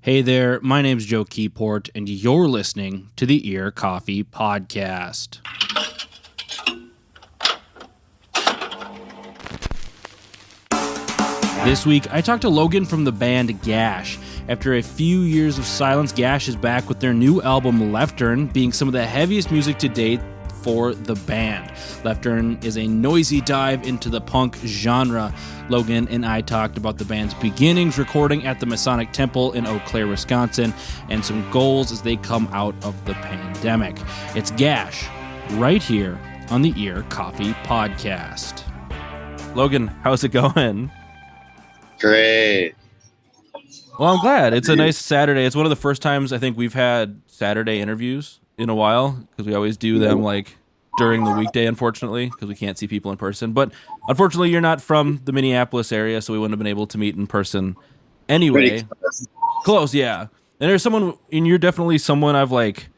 Hey there, my name's Joe Keyport, and you're listening to the Ear Coffee Podcast. This week, I talked to Logan from the band Gash. After a few years of silence, Gash is back with their new album Leftern, being some of the heaviest music to date for the band. Leftern is a noisy dive into the punk genre. Logan and I talked about the band's beginnings, recording at the Masonic Temple in Eau Claire, Wisconsin, and some goals as they come out of the pandemic. It's Gash, right here on the Ear Coffee Podcast. Logan, how's it going? Great. Well, I'm glad. It's a nice Saturday. It's one of the first times I think we've had Saturday interviews in a while, because we always do them like during the weekday, unfortunately, because we can't see people in person. But unfortunately, you're not from the Minneapolis area, so we wouldn't have been able to meet in person anyway. Close, yeah. And there's someone, and you're definitely someone I've like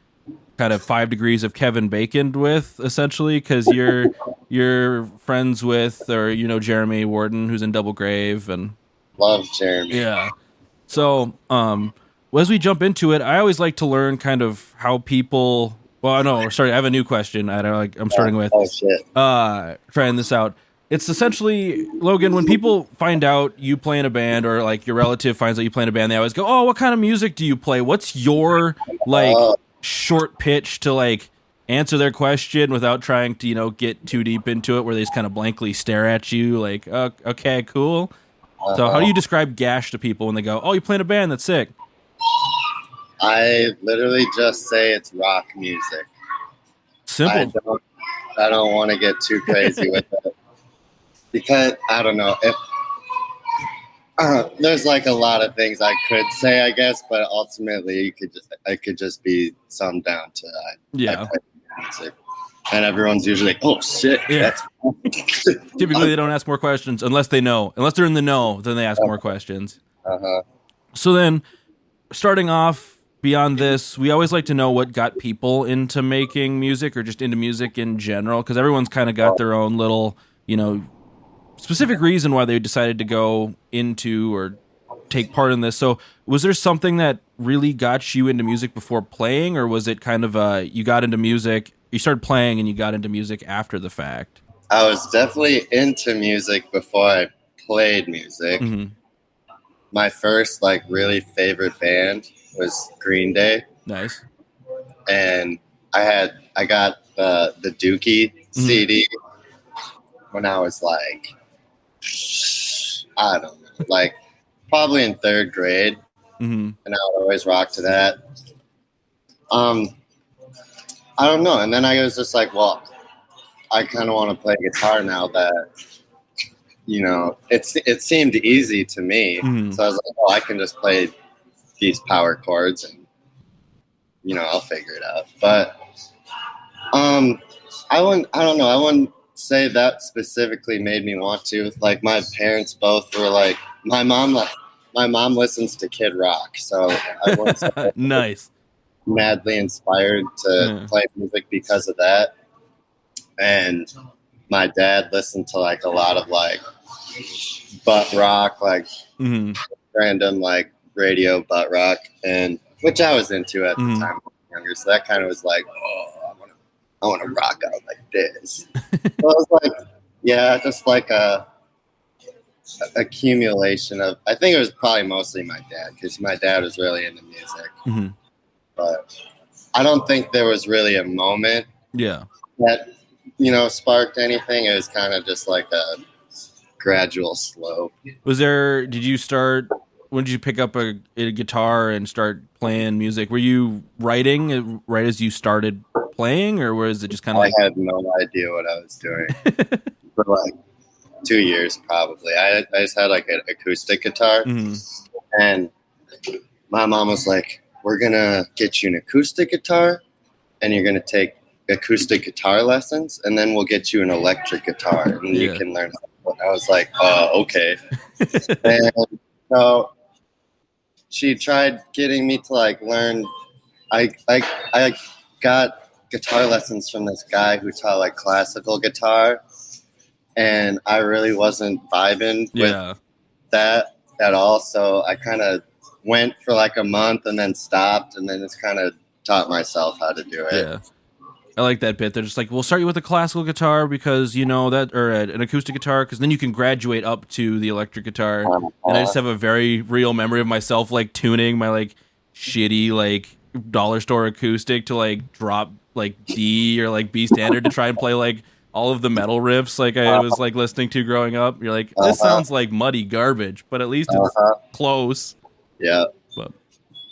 kind of 5 degrees of Kevin Bacon with, essentially, because you're friends with, or you know, Jeremy Warden, who's in Double Grave, and love Jeremy. Yeah. So, as we jump into it, I always like to learn kind of how people. Well, no, sorry, I have a new question. I'm starting with. Oh shit. Trying this out. It's essentially, Logan, when people find out you play in a band, or like your relative finds out you play in a band, they always go, "Oh, what kind of music do you play?" What's your like short pitch to like answer their question without trying to, you know, get too deep into it, where they just kind of blankly stare at you, like, "Okay, cool." So how do you describe Gash to people when they go, "Oh, you play in a band? That's sick"? I literally just say it's rock music. Simple. I don't want to get too crazy with it, because I don't know if there's like a lot of things I could say, I guess, but ultimately I could just be summed down to I play music. And everyone's usually like, "Oh shit!" Yeah. Typically, they don't ask more questions unless they know. Unless they're in the know, then they ask more questions. So then, starting off beyond this, we always like to know what got people into making music, or just into music in general, because everyone's kind of got their own little, you know, specific reason why they decided to go into or take part in this. So, was there something that really got you into music before playing, or was it kind of you got into music? You started playing and you got into music after the fact? I was definitely into music before I played music. Mm-hmm. My first like really favorite band was Green Day. Nice. And I got the Dookie CD when I was like, I don't know, like probably in 3rd grade. And I would always rock to that. I don't know. And then I was just like, well, I kind of want to play guitar now that, you know, it seemed easy to me. So I was like, oh, I can just play these power chords and, you know, I'll figure it out. But I don't know. I wouldn't say that specifically made me want to. Like, my parents both were like, my mom listens to Kid Rock. So I wouldn't say Nice. Madly inspired to play music because of that. And my dad listened to like a lot of like butt rock, like random like radio butt rock, and which I was into at the time when I was younger. So that kind of was like, oh, I want to rock out like this. So I was like, yeah, just like a accumulation of, I think it was probably mostly my dad, because my dad was really into music. But I don't think there was really a moment that, you know, sparked anything. It was kind of just like a gradual slope. Did you start, when did you pick up a guitar and start playing music? Were you writing right as you started playing, or was it just kind of like... I had no idea what I was doing for like 2 years probably. I just had like an acoustic guitar, and my mom was like, "We're going to get you an acoustic guitar, and you're going to take acoustic guitar lessons, and then we'll get you an electric guitar, and you can learn." I was like, okay. And so she tried getting me to like learn. I got guitar lessons from this guy who taught like classical guitar, and I really wasn't vibing with that at all. So I kind of went for like a month and then stopped, and then just kind of taught myself how to do it. Yeah. I like that bit. They're just like, we'll start you with a classical guitar because you know that, or an acoustic guitar, because then you can graduate up to the electric guitar. And I just have a very real memory of myself like tuning my like shitty like dollar store acoustic to like drop like D or like B standard to try and play like all of the metal riffs like I was like listening to growing up. You're like, this sounds like muddy garbage, but at least it's close. Yeah, but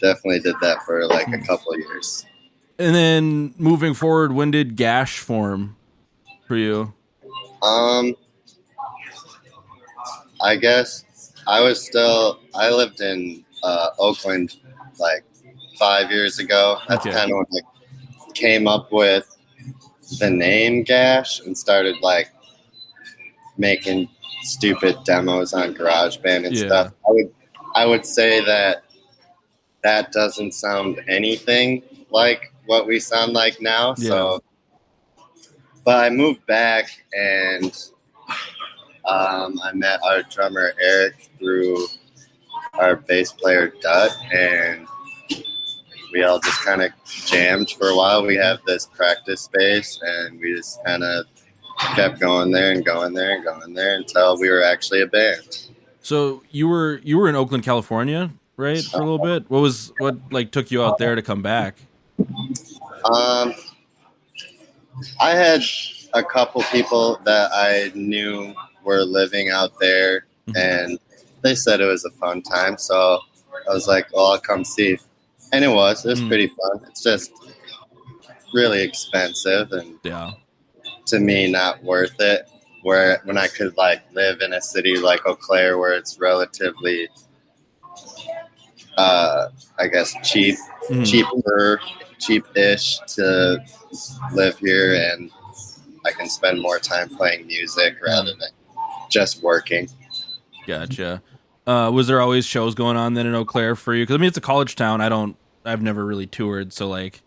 definitely did that for like a couple of years. And then moving forward, when did Gash form for you? I guess I lived in Oakland like 5 years ago. That's kind of when I came up with the name Gash and started like making stupid demos on GarageBand and stuff. I would say that doesn't sound anything like what we sound like now. So, but I moved back and I met our drummer Eric through our bass player Dut, and we all just kind of jammed for a while. We have this practice space, and we just kind of kept going there and going there and going there until we were actually a band. So you were in Oakland, California, right, for a little bit? What like took you out there to come back? I had a couple people that I knew were living out there, and they said it was a fun time. So I was like, well, I'll come see. And it was pretty fun. It's just really expensive and to me, not worth it. When I could like live in a city like Eau Claire where it's relatively, I guess, cheap-ish to live here, and I can spend more time playing music rather than just working. Gotcha. Was there always shows going on then in Eau Claire for you? Because I mean, it's a college town. I've never really toured, so like,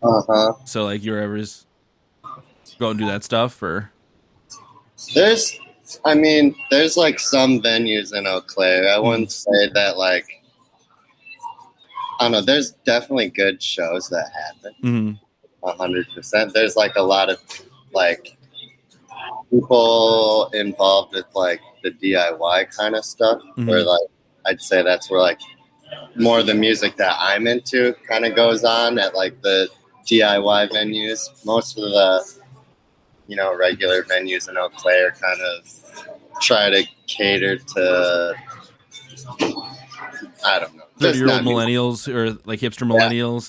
so like, you're ever go and do that stuff, or? There's like some venues in Eau Claire. I wouldn't say that like, I don't know. There's definitely good shows that happen. 100%. There's like a lot of like people involved with like the DIY kind of stuff, where like I'd say that's where like more of the music that I'm into kind of goes on at like the DIY venues. Most of the regular venues in Eau Claire kind of try to cater to, I don't know, 30-year-old millennials or like hipster millennials.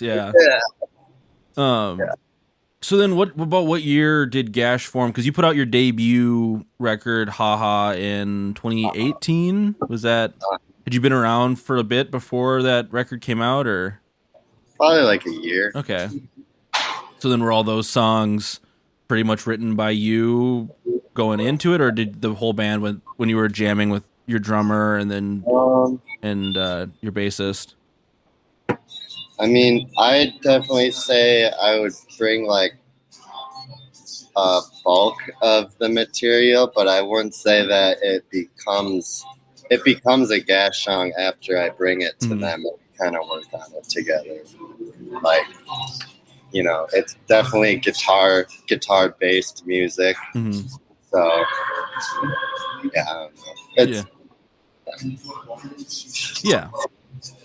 So then what year did Gash form? Because you put out your debut record, Haha, in 2018. Was that, had you been around for a bit before that record came out, or? Probably like a year. Okay. So then were all those songs pretty much written by you going into it, or did the whole band when you were jamming with your drummer and then your bassist? I mean, I'd definitely say I would bring like a bulk of the material, but I wouldn't say that it becomes a Gash song after I bring it to them and kind of work on it together. Like, it's definitely guitar based music. So yeah, I don't know. Yeah.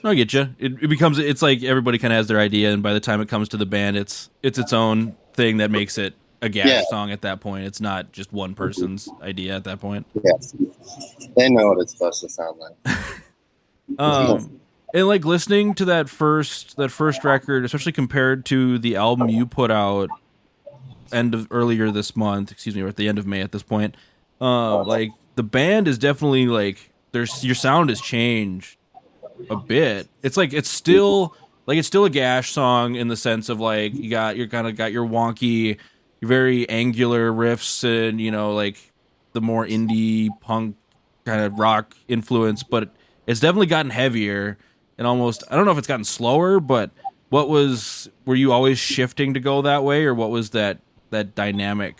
I get you. It's like everybody kind of has their idea, and by the time it comes to the band, it's its own thing that makes it a Gash song at that point. It's not just one person's idea at that point. Yes. They know what it's supposed to sound like. And like listening to that first record, especially compared to the album you put out earlier this month, or at the end of May at this point, like the band is definitely like your sound has changed a bit. It's like it's still a Gash song in the sense of like you got your wonky, your very angular riffs and like the more indie punk kind of rock influence, but it's definitely gotten heavier and almost, I don't know if it's gotten slower, but were you always shifting to go that way, or what was that dynamic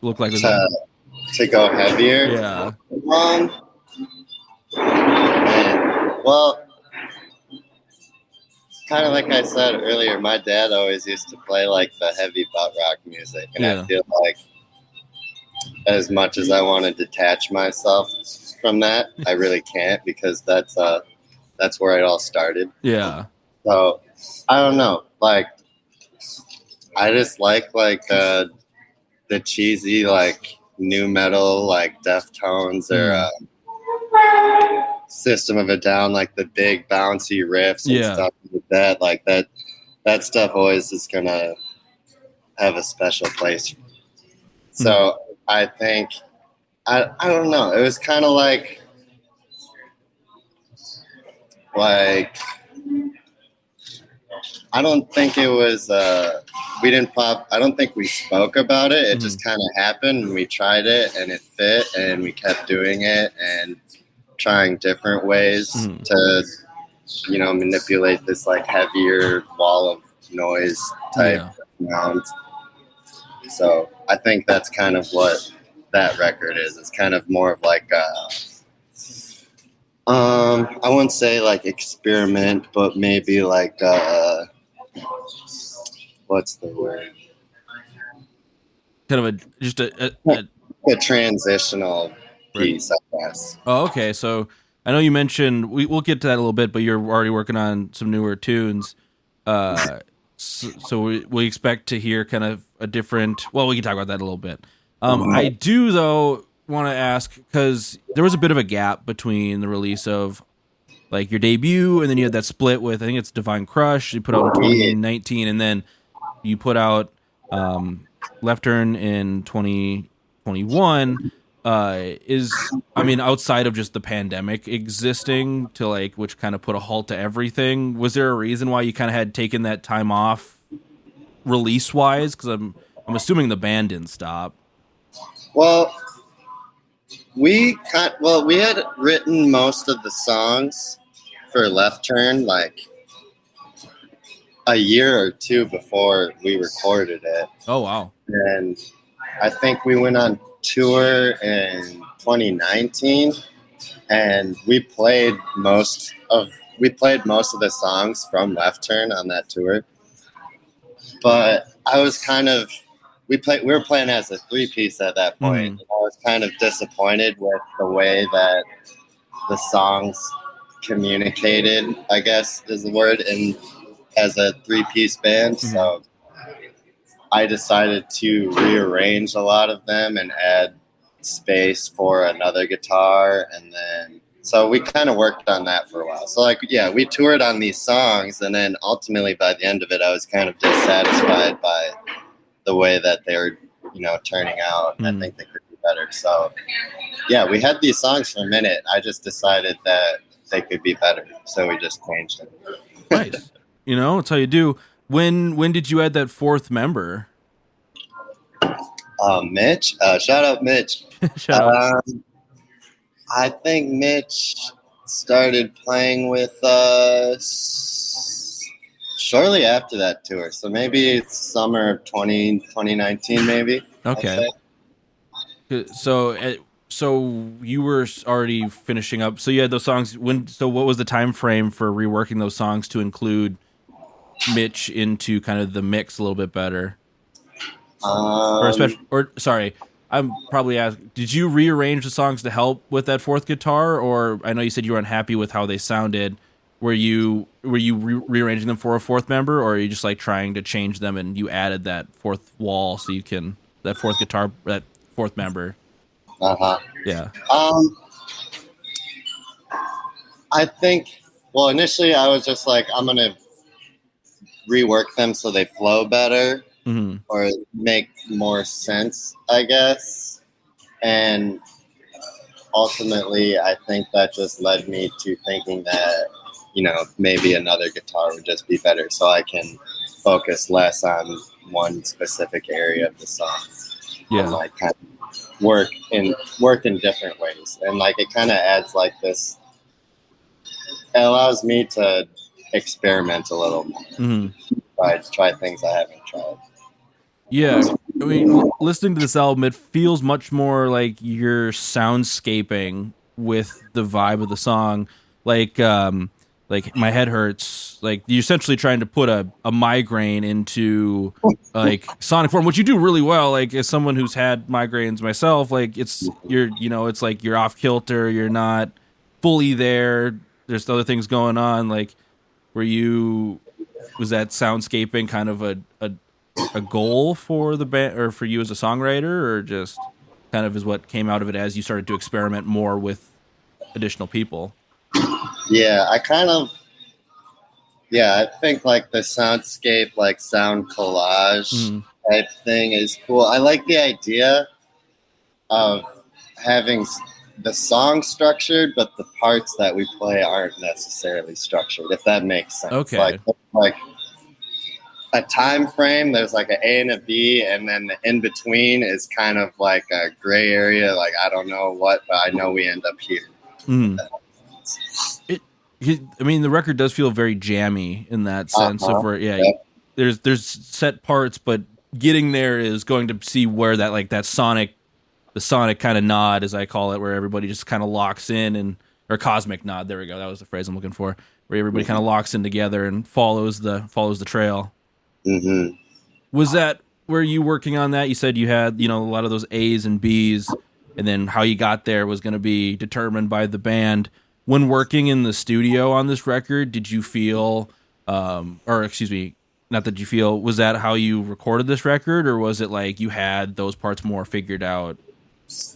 look like? To go heavier? Yeah. Well, kind of like I said earlier, my dad always used to play like the heavy butt rock music, and I feel like as much as I want to detach myself from that, I really can't, because that's where it all started. Yeah. So I don't know, like I just like the cheesy like new metal like Deftones or System of a Down, like the big bouncy riffs and stuff like that. Like that stuff always is gonna have a special place. So I think I don't know. It was kind of like I don't think it was we didn't pop. I don't think we spoke about it. It just kind of happened, and we tried it, and it fit, and we kept doing it and trying different ways to, manipulate this like heavier wall of noise type sound. So I think that's kind of what that record is. It's kind of more of like I wouldn't say like experiment, but maybe like what's the word? Kind of a transitional piece, I guess. Oh, okay. So I know you mentioned we'll get to that a little bit, but you're already working on some newer tunes. So we expect to hear kind of a different. Well, we can talk about that a little bit. I do though want to ask, because there was a bit of a gap between the release of like your debut and then you had that split with, I think it's Divine Crush you put out in 2019, and then you put out Leftern in 2021. Outside of just the pandemic existing to like, which kind of put a halt to everything, was there a reason why you kind of had taken that time off release wise? Because I'm assuming the band didn't stop. Well, we had written most of the songs for Leftern like a year or two before we recorded it. Oh wow! And I think we went on tour in 2019, and we played most of the songs from Leftern on that tour. But I was kind of we were playing as a 3-piece at that point. I was kind of disappointed with the way that the songs communicated, I guess is the word, and as a 3-piece band. So I decided to rearrange a lot of them and add space for another guitar. And then, so we kind of worked on that for a while. So we toured on these songs, and then ultimately by the end of it, I was kind of dissatisfied by the way that they were, turning out. And I think they could be better. So yeah, we had these songs for a minute. I just decided that they could be better. So we just changed them. Nice. That's how you do. When did you add that fourth member? Mitch. Shout out Mitch. Shout out. I think Mitch started playing with us shortly after that tour. So maybe it's summer of 2019, maybe. Okay. So you were already finishing up. So you had those songs. So what was the time frame for reworking those songs to include Mitch into kind of the mix a little bit better? I'm probably asking, did you rearrange the songs to help with that fourth guitar? Or I know you said you were unhappy with how they sounded. Were you rearranging them for a fourth member, or are you just like trying to change them and you added that fourth wall so you can, that fourth guitar, that fourth member? Yeah. I think, initially I was just like, I'm going to rework them so they flow better or make more sense, I guess. And ultimately, I think that just led me to thinking that, maybe another guitar would just be better so I can focus less on one specific area of the song. Yeah. And like kind of work in different ways. And like it kind of adds like this, it allows me to experiment a little more. Try things I haven't tried. Yeah, I mean, listening to this album, it feels much more like you're soundscaping with the vibe of the song. Like My Head Hurts is like you're essentially trying to put a migraine into like sonic form, which you do really well. Like as someone who's had migraines myself, like it's it's like you're off kilter, you're not fully there. There's other things going on. Like was that soundscaping kind of a goal for the band or for you as a songwriter, or just kind of is what came out of it as you started to experiment more with additional people? Yeah, I think like the soundscape, like sound collage type thing is cool. I like the idea of having the song structured, but the parts that we play aren't necessarily structured, if that makes sense. Okay. Like a time frame, there's like an A and a B, and then the in between is kind of like a gray area. Like I don't know what, but I know we end up here. I mean, the record does feel very jammy in that sense. There's set parts, but getting there is going to see where that like the sonic kind of nod, as I call it, where everybody just kind of locks in or cosmic nod. There we go. That was the phrase I'm looking for. Where everybody kind of locks in together and follows the trail. Mm-hmm. Was that were you working on that? You said you had a lot of those A's and B's, and then how you got there was going to be determined by the band. When working in the studio on this record, did you feel, or excuse me, not that you feel, was that how you recorded this record, or was it like you had those parts more figured out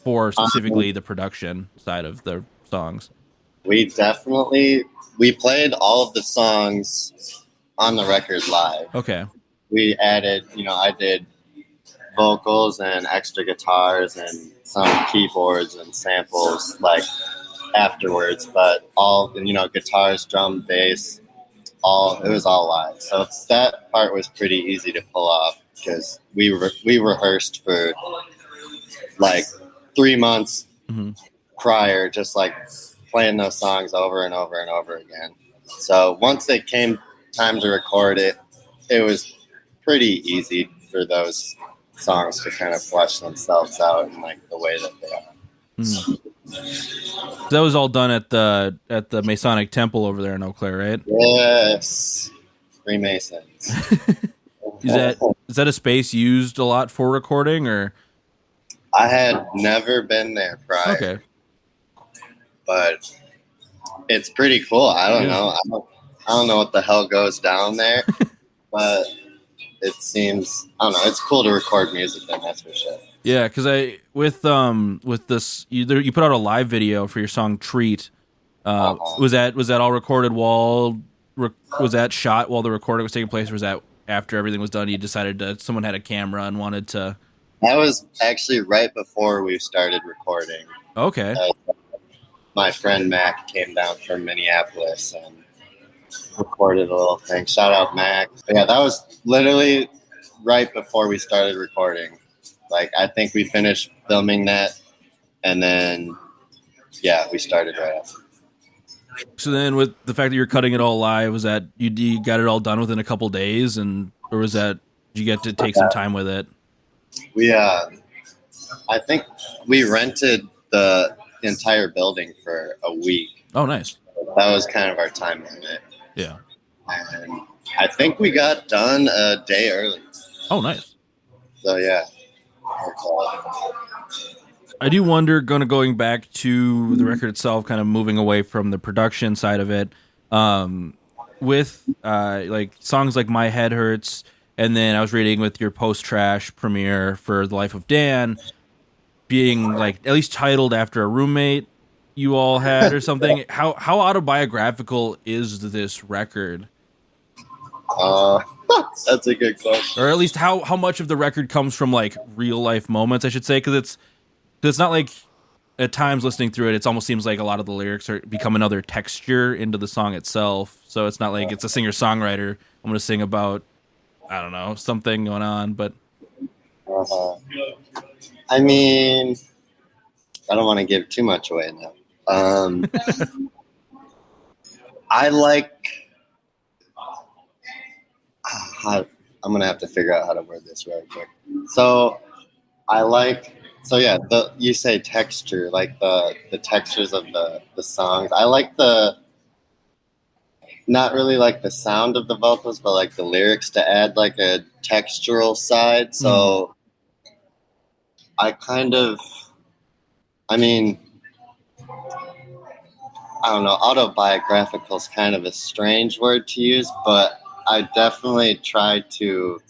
for specifically the production side of the songs? We played all of the songs on the record live. Okay. We added, I did vocals and extra guitars and some keyboards and samples like afterwards, but all, guitars, drum, bass, it was all live. So that part was pretty easy to pull off because we rehearsed for like 3 months prior, just like playing those songs over and over and over again. So once it came time to record it, it was pretty easy for those songs to kind of flesh themselves out in like the way that they are. That was all done at the Masonic Temple over there in Eau Claire, right? Yes, Freemasons. Is that a space used a lot for recording, or? I had never been there prior. Okay. But it's pretty cool. I don't know. I don't know what the hell goes down there, but it seems, I don't know, it's cool to record music then, that's for sure. Yeah, because with this you put out a live video for your song Treat. Was that all recorded was that shot while the recording was taking place, or was that after everything was done you decided someone had a camera and wanted to? That was actually right before we started recording. Okay. My friend Mac came down from Minneapolis and recorded a little thing. Shout out Mac. But yeah, that was literally right before we started recording. Like, I think we finished filming that, and then, we started right after. So then with the fact that you're cutting it all live, was that you got it all done within a couple days, or was that did you get to take some time with it? I think we rented the entire building for a week. Oh, nice. That was kind of our time limit. Yeah. And I think we got done a day early. Oh, nice. So, yeah. I do wonder, going back to the record itself, kind of moving away from the production side of it, with like songs like My Head Hurts, and then I was reading with your post-trash premiere for The Life of Dan, being like at least titled after a roommate you all had or something. How autobiographical is this record? That's a good question. Or at least how much of the record comes from like real life moments, I should say, because it's not like at times listening through it, it almost seems like a lot of the lyrics become another texture into the song itself. So it's not like it's a singer-songwriter. I'm going to sing about, I don't know, something going on, but. I mean, I don't want to give too much away now. I like. I'm gonna have to figure out how to word this really quick. So, you say texture, like the textures of the songs. I like the not really like the sound of the vocals, but like the lyrics to add like a textural side. So I mean, I don't know, autobiographical is kind of a strange word to use, but I definitely try to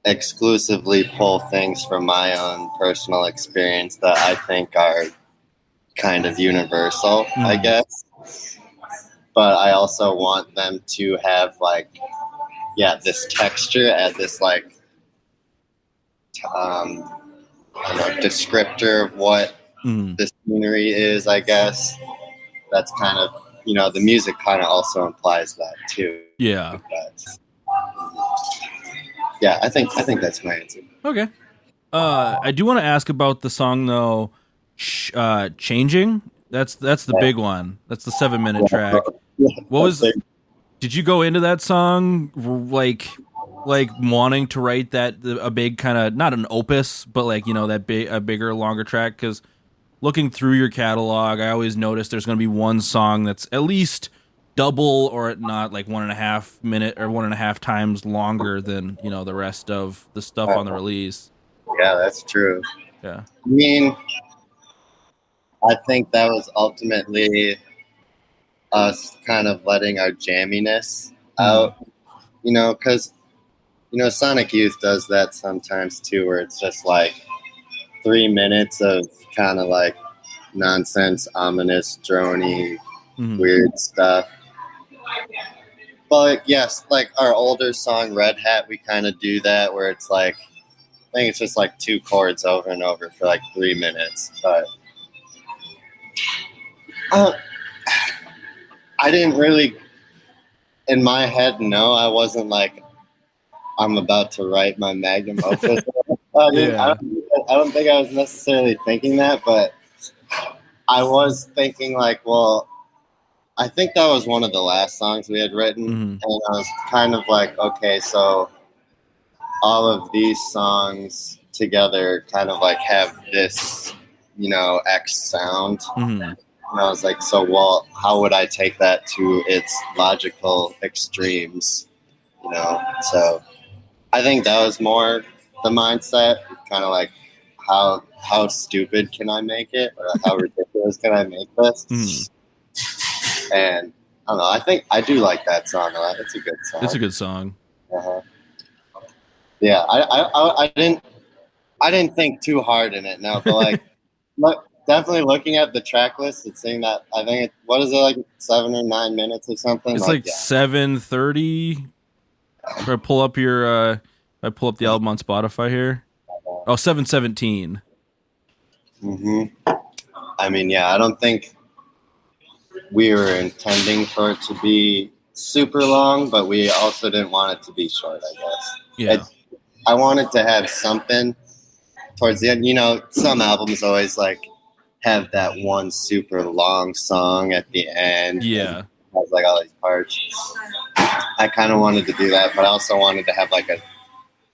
exclusively pull things from my own personal experience that I think are kind of universal, I guess. But I also want them to have like, this texture, add this like, I don't know, descriptor of what the scenery is, I guess. That's kind of, the music kind of also implies that too. Yeah. But, yeah, I think that's my answer. Okay. I do want to ask about the song though, "Changing." That's the big one. That's the 7-minute track. What was? Did you go into that song like wanting to write a big kind of, not an opus, but like that a bigger, longer track? Because looking through your catalog, I always notice there's going to be one song that's at least double, or not, like 1.5 minute or 1.5 times longer than the rest of the stuff on the release. Yeah, that's true. Yeah, I mean, I think that was ultimately us kind of letting our jamminess out, because Sonic Youth does that sometimes too, where it's just like 3 minutes of kind of like nonsense, ominous, drony, weird stuff. But yes, like our older song Red Hat, we kind of do that, where it's like, I think it's just like 2 chords over and over for like 3 minutes. But I didn't really, in my head, I wasn't like, I'm about to write my magnum opus. I don't think I was necessarily thinking that, but I was thinking like, well, I think that was one of the last songs we had written, and I was kind of like, okay, so all of these songs together kind of like have this, X sound. And I was like, so, well, how would I take that to its logical extremes? So I think that was more the mindset, kind of like, how stupid can I make it, or how ridiculous can I make this? And I don't know. I think I do like that song a lot. It's a good song. It's a good song. Yeah, I didn't think too hard in it. No, but like, definitely looking at the track list and seeing that, I think what is it, like 7 or 9 minutes or something? It's like 7:30. If I pull up the album on Spotify here. Oh, 7:17. I mean, yeah, I don't think we were intending for it to be super long, but we also didn't want it to be short, I guess. Yeah. I wanted to have something towards the end. Some albums always like have that one super long song at the end. Yeah. Has like all these parts. I kind of wanted to do that, but I also wanted to have like a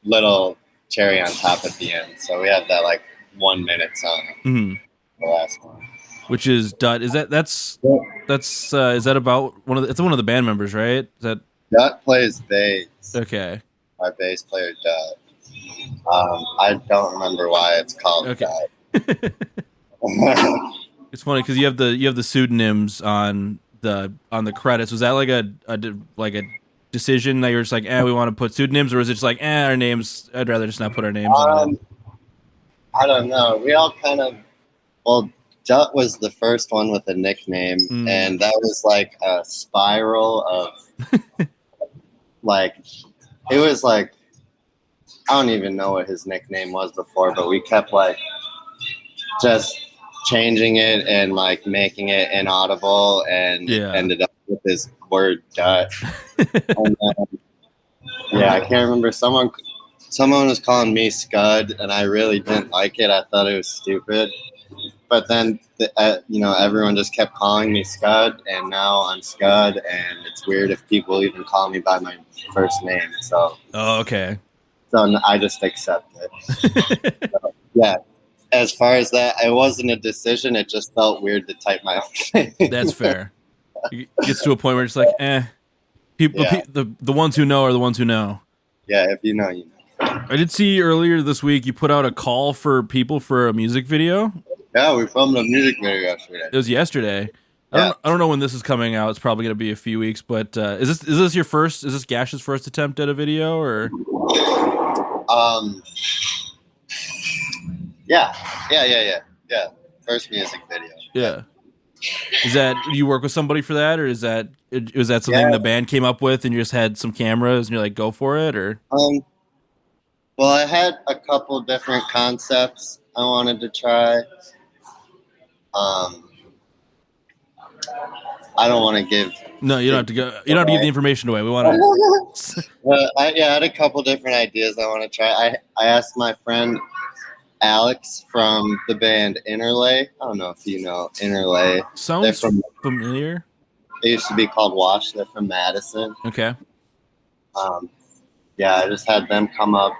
little cherry on top at the end. So we have that like 1 minute song. The last one. Which is Dut. Is that about it's one of the band members, right? Is that Dut plays bass. Okay. My bass player Dut. I don't remember why it's called Dut. It's funny because you have the pseudonyms on the credits. Was that like a decision that you're just like, we want to put pseudonyms, or is it just like, our names? I'd rather just not put our names on it. I don't know. We all kind of Dut was the first one with a nickname, and that was like a spiral of like, it was like, I don't even know what his nickname was before, but we kept like just changing it and like making it inaudible, and ended up with this word Dut. And I can't remember. Someone was calling me Scud, and I really didn't like it. I thought it was stupid. But then, everyone just kept calling me Scud, and now I'm Scud, and it's weird if people even call me by my first name. So, okay. So I just accept it. So, yeah. As far as that, it wasn't a decision. It just felt weird to type my own name. That's fair. It gets to a point where it's like, people, Yeah. the ones who know are the ones who know. Yeah, if you know, you know. I did see earlier this week you put out a call for people for a music video. Yeah, we filmed a music video yesterday. It was yesterday. Yeah. I don't know when this is coming out. It's probably going to be a few weeks. But is this your first? Is this Gash's first attempt at a video or? Yeah. First music video. Yeah. Is that, do you work with somebody for that, or is that something the band came up with and you just had some cameras and you're like, go for it, or? Well, I had a couple different concepts I wanted to try. I don't want to give. No, you don't have to go. You don't have to give the information away. We want to. Well, I had a couple different ideas I want to try. I asked my friend Alex from the band Interlay. I don't know if you know Interlay. Sounds familiar. They used to be called Wash. They're from Madison. Okay. Yeah, I just had them come up,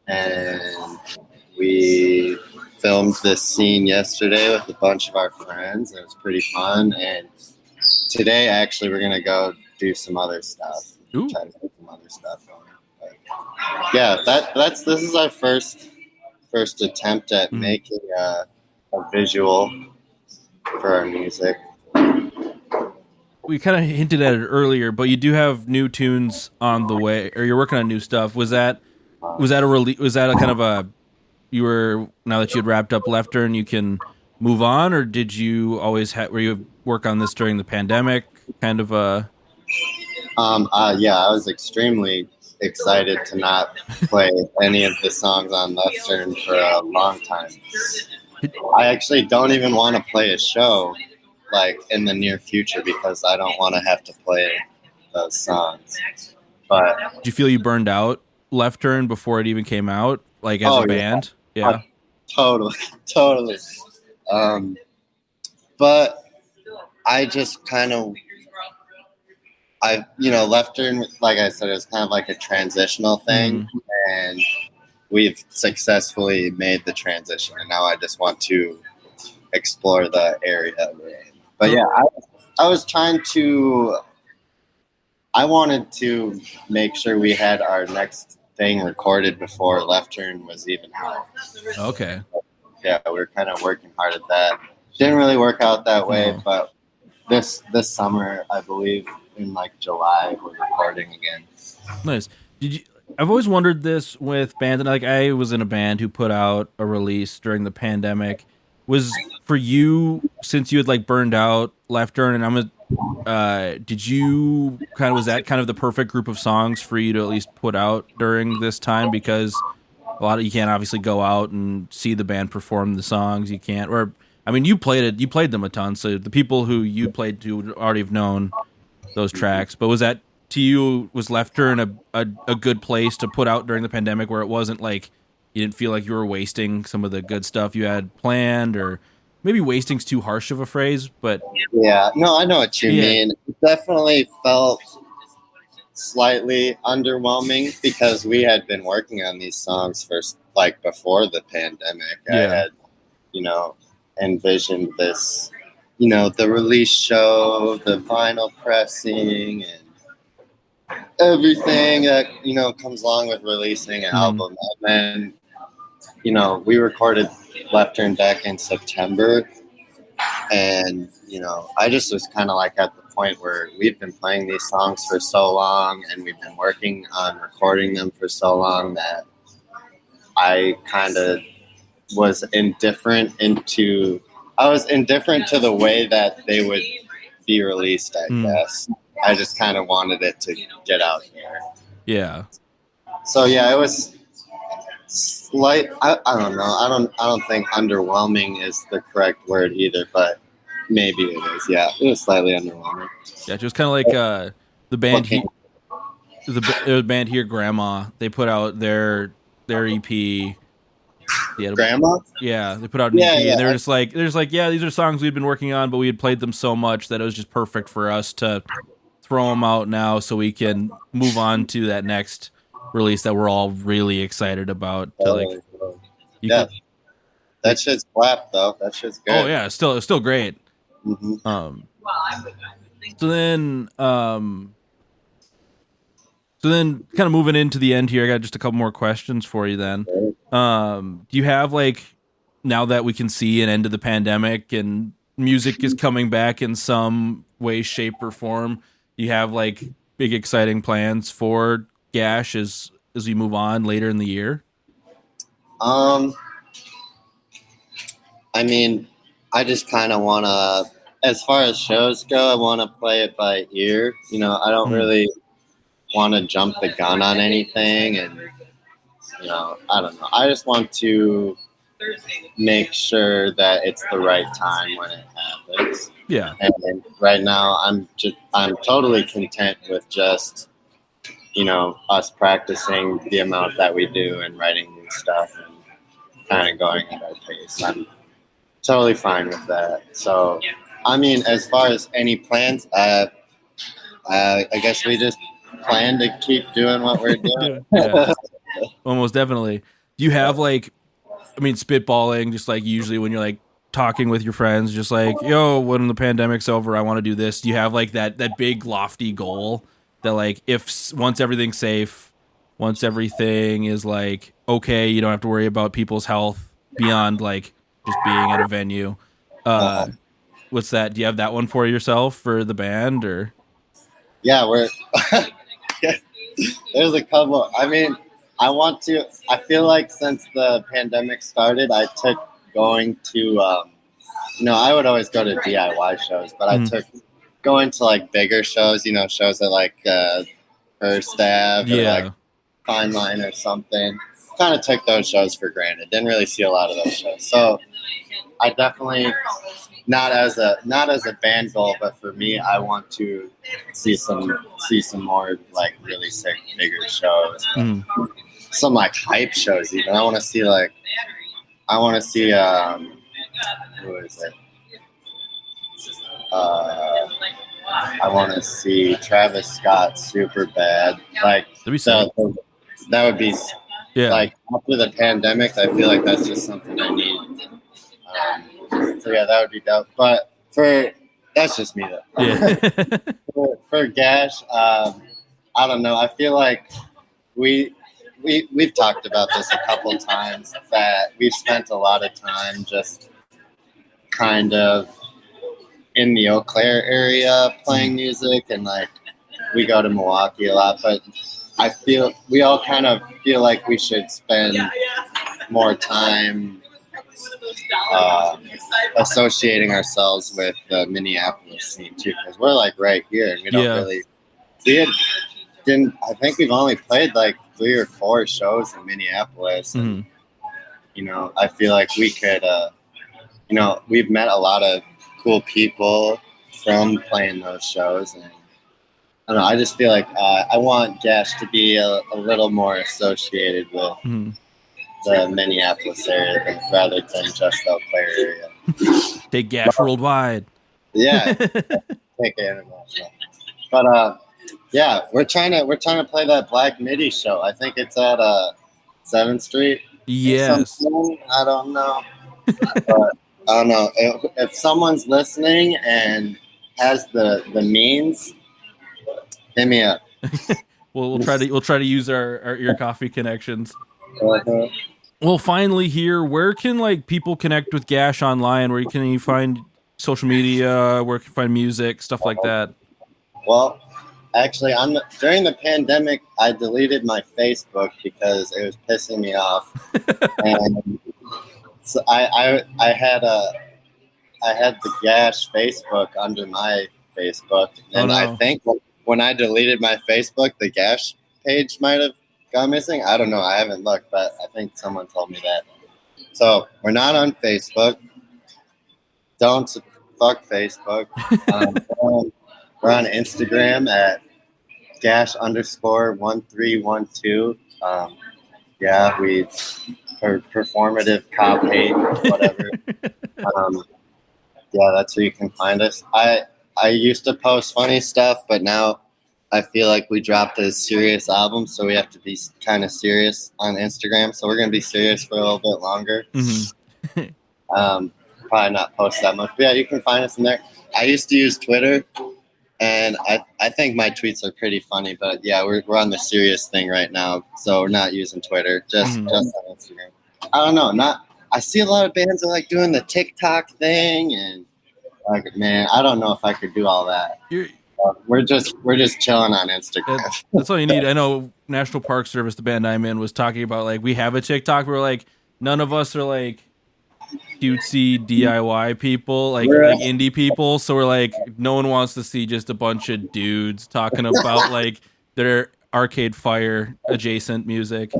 and we filmed this scene yesterday with a bunch of our friends. It was pretty fun, and today actually we're gonna go do some other stuff. Ooh. Try to get some other stuff going. But yeah, this is our first attempt at making a visual for our music. We kind of hinted at it earlier, but you do have new tunes on the way, or you're working on new stuff. Was that a kind of a, you were, now that you had wrapped up Leftern, you can move on, or did you always were you work on this during the pandemic? Kind of a. Yeah, I was extremely excited to not play any of the songs on Leftern for a long time. I actually don't even want to play a show like in the near future because I don't want to have to play those songs. But do you feel you burned out Leftern before it even came out, like as a band? Yeah. Totally. But I just kind of, Leftern, like I said, is kind of like a transitional thing, and we've successfully made the transition, and now I just want to explore the area we're in. But yeah, I was trying to, I wanted to make sure we had our next thing recorded before Leftern was even out. Okay. Yeah, we were kind of working hard at that. Didn't really work out that way, but this summer, I believe in like July, we're recording again. Nice. I've always wondered this with bands, and like I was in a band who put out a release during the pandemic. Was for you, since you had like burned out Leftern, and did you was that kind of the perfect group of songs for you to at least put out during this time? Because you can't obviously go out and see the band perform the songs. You can't, or I mean, you played them a ton, so the people who you played to would already have known those tracks. But was that, to you, was Leftern a good place to put out during the pandemic, where it wasn't like you didn't feel like you were wasting some of the good stuff you had planned, or maybe wasting's too harsh of a phrase, but yeah, no, I know what you mean. It definitely felt slightly underwhelming because we had been working on these songs for like before the pandemic. I had, envisioned this, the release show, the vinyl pressing, and everything that comes along with releasing an album. And then we recorded Leftern back in September, and I just was kind of like at the point where we've been playing these songs for so long and we've been working on recording them for so long that I kind of was indifferent to the way that they would be released, I guess. I just kind of wanted it to get out here. Yeah. So yeah, it was slight. I don't know. I don't think underwhelming is the correct word either, but maybe it is. Yeah, it was slightly underwhelming. Yeah, just kind of like the band the band here, Grandma. They put out their EP. Grandma? Yeah, they put out an EP, and they're just like, yeah, these are songs we'd been working on, but we had played them so much that it was just perfect for us to throw them out now, so we can move on to that next release that we're all really excited about. That shit's slap though. That shit's good. Oh yeah, it's still great. Mm-hmm. So then, kind of moving into the end here, I got just a couple more questions for you then. Do you have like, now that we can see an end to the pandemic and music is coming back in some way, shape, or form, do you have like big exciting plans for Gash as we move on later in the year? I mean, I just kind of want to, as far as shows go, I want to play it by ear. You know, I don't really want to jump the gun on anything, and you know, I don't know. I just want to make sure that it's the right time when it happens. Yeah. And right now, I'm totally content with just, you know, us practicing the amount that we do and writing new stuff and kind of going at our pace. I'm totally fine with that. So, I mean, as far as any plans, I guess we just plan to keep doing what we're doing. Yeah. Almost definitely. Do you have like, I mean, spitballing, just like usually when you're like talking with your friends, just like, yo, when the pandemic's over, I want to do this. Do you have like that big lofty goal that like, if once everything's safe, once everything is like, okay, you don't have to worry about people's health beyond like just being at a venue. What's that? Do you have that one for yourself for the band or? Yeah, there's a couple. I mean, I feel like since the pandemic started, I took going to, you know, I would always go to DIY shows, but I took going to like bigger shows, you know, shows at like First Ave or like Fine Line or something. Kind of took those shows for granted. Didn't really see a lot of those shows. So I definitely, not as a band goal, but for me, I want to see some more like really sick bigger shows. Some like hype shows even. I want to see who is it? I want to see Travis Scott super bad. Like that would be like after the pandemic. I feel like that's just something I need. So yeah, that would be dope. But that's just me though. Yeah. for Gash, I don't know. I feel like we've talked about this a couple times, that we've spent a lot of time just kind of in the Eau Claire area playing music, and like we go to Milwaukee a lot, but I feel we all kind of feel like we should spend more time associating ourselves with the Minneapolis scene too, because we're like right here, and we don't really. I think we've only played like 3 or 4 shows in Minneapolis, and you know, I feel like we could. You know, we've met a lot of cool people from playing those shows, and I don't know. I just feel like I want Gash to be a little more associated with the Minneapolis area rather than just the Eau Claire area. Take Gash worldwide. Yeah, take it international. But yeah, we're trying to play that Black Midi show. I think it's at 7th Street. Yes. I don't know. But I don't know if someone's listening and has the means. Hit me up. We'll try to use our ear coffee connections. Well, finally here, where can like people connect with Gash online? Where can you find social media? Where can you find music, stuff like that? Well, actually, during the pandemic, I deleted my Facebook because it was pissing me off, and so I had the Gash Facebook under my Facebook, and I think when I deleted my Facebook, the Gash page might have gone missing. I don't know. I haven't looked, but I think someone told me that. So we're not on Facebook. Don't fuck Facebook. We're on Instagram at Gash_1312. Yeah, we performative cop hate, whatever. Yeah, that's where you can find us. I used to post funny stuff, but now I feel like we dropped a serious album, so we have to be kind of serious on Instagram. So we're going to be serious for a little bit longer. Probably not post that much. But yeah, you can find us in there. I used to use Twitter, And I think my tweets are pretty funny, but yeah, we're on the serious thing right now, so we're not using Twitter, just on Instagram. I don't know, I see a lot of bands are like doing the TikTok thing, and like, man, I don't know if I could do all that. We're just chilling on Instagram. That's all you need. I know National Park Service, the band I'm in, was talking about like we have a TikTok. We're like none of us are like cutesy DIY people, like indie people. So we're like, no one wants to see just a bunch of dudes talking about like their Arcade Fire adjacent music.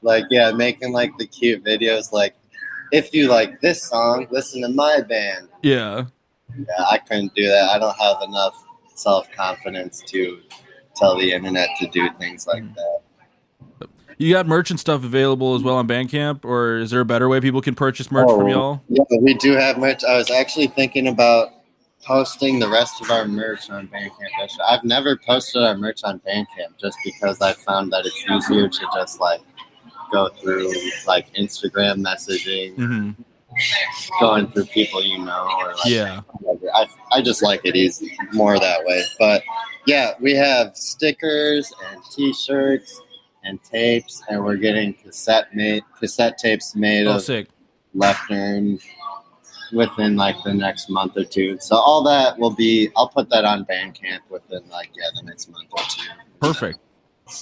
Like, yeah, making like the cute videos. Like, if you like this song, listen to my band. Yeah, I couldn't do that. I don't have enough self-confidence to tell the internet to do things like that. You got merch and stuff available as well on Bandcamp, or is there a better way people can purchase merch from y'all? Yeah, we do have merch. I was actually thinking about posting the rest of our merch on Bandcamp. I've never posted our merch on Bandcamp just because I found that it's easier to just like go through like Instagram messaging, going through people you know, or like whatever. I just like it easy more that way. But yeah, we have stickers and T-shirts and tapes, and we're getting cassette tapes made of Leftern within like the next month or two. So all that will be, I'll put that on Bandcamp within like the next month or two. Perfect.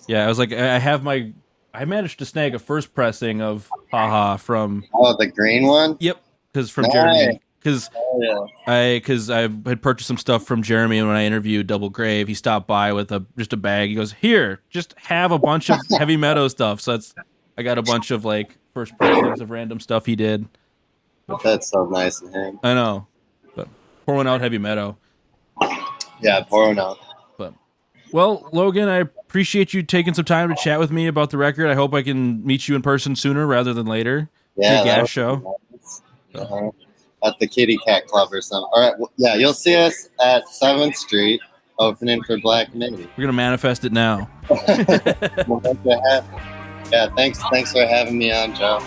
Yeah, I was like, I managed to snag a first pressing of Haha from the green one. Yep, because from Jeremy. Because I had purchased some stuff from Jeremy, and when I interviewed Double Grave, he stopped by with just a bag. He goes, "Here, just have a bunch of Heavy Meadow stuff." So I got a bunch of like first pressings of random stuff he did. That's so nice of him. I know, but pour one out, Heavy Meadow. Yeah, pour one out. But well, Logan, I appreciate you taking some time to chat with me about the record. I hope I can meet you in person sooner rather than later. Yeah, the Gash show. Nice. At the Kitty Cat Club or something. All right, yeah, you'll see us at 7th Street, opening for Black Midi. We're gonna manifest it now. We'll make it happen. Yeah, thanks for having me on, Joe.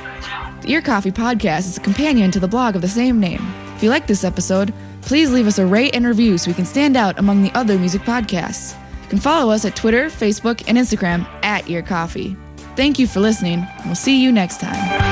The Ear Coffee Podcast is a companion to the blog of the same name. If you like this episode, please leave us a rate and review so we can stand out among the other music podcasts. You can follow us at Twitter, Facebook, and Instagram at Ear Coffee. Thank you for listening, and we'll see you next time.